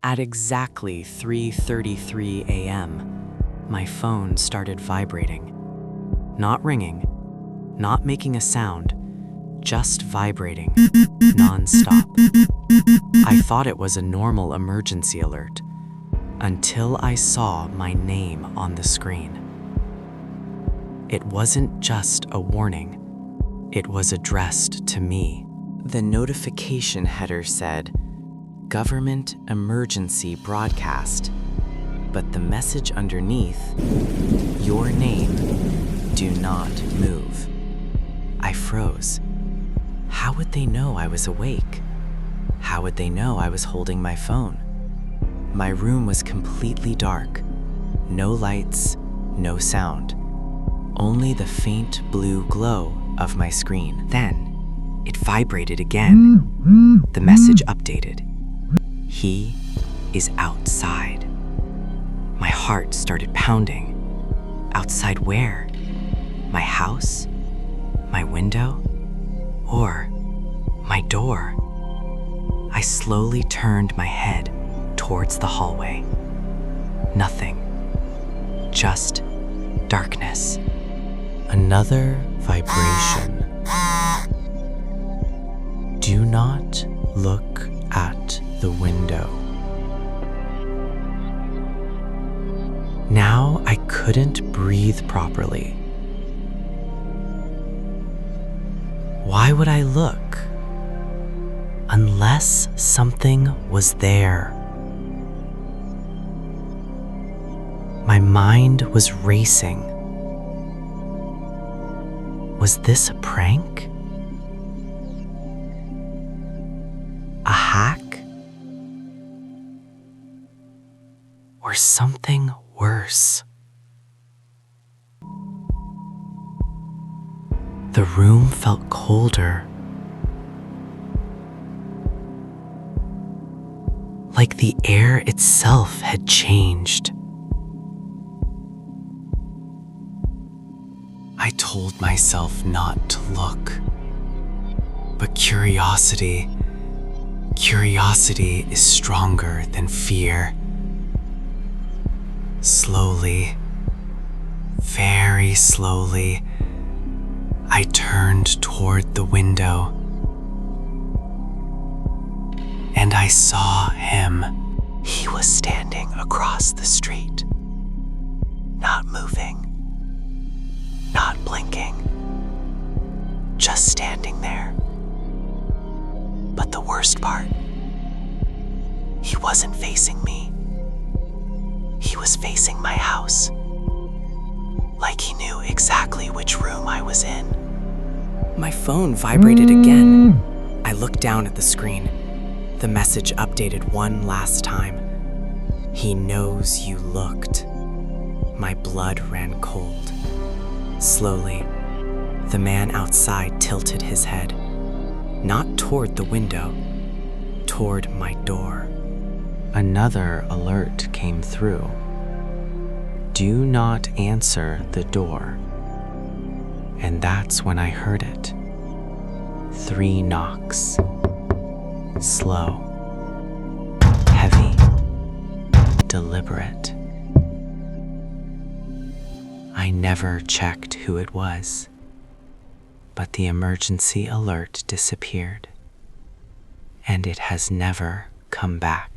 At exactly 3:33 a.m., my phone started vibrating. Not ringing, not making a sound, just vibrating, non-stop. I thought it was a normal emergency alert, until I saw my name on the screen. It wasn't just a warning, it was addressed to me. The notification header said, "Government Emergency Broadcast," but the message underneath, "Your name, do not move." I froze. How would they know I was awake? How would they know I was holding my phone? My room was completely dark. No lights, no sound. Only the faint blue glow of my screen. Then, it vibrated again. The message updated. He is outside. My heart started pounding. Outside where? My house? My window? Or my door? I slowly turned my head towards the hallway. Nothing. Just darkness. Another vibration. Do not look at the window. Now I couldn't breathe properly. Why would I look? Unless something was there. My mind was racing. Was this a prank? A hack? Or something worse? The room felt colder. Like the air itself had changed. I told myself not to look. But curiosity is stronger than fear. Slowly, very slowly, I turned toward the window. And I saw him. He was standing across the street, not moving, not blinking, just standing there. But the worst part, he wasn't facing me. He was facing my house, like he knew exactly which room I was in. My phone vibrated again. I looked down at the screen. The message updated one last time. He knows you looked. My blood ran cold. Slowly, the man outside tilted his head, not toward the window, toward my door. Another alert came through. Do not answer the door. And that's when I heard it. 3 knocks. Slow, heavy, deliberate. I never checked who it was, but the emergency alert disappeared, and it has never come back.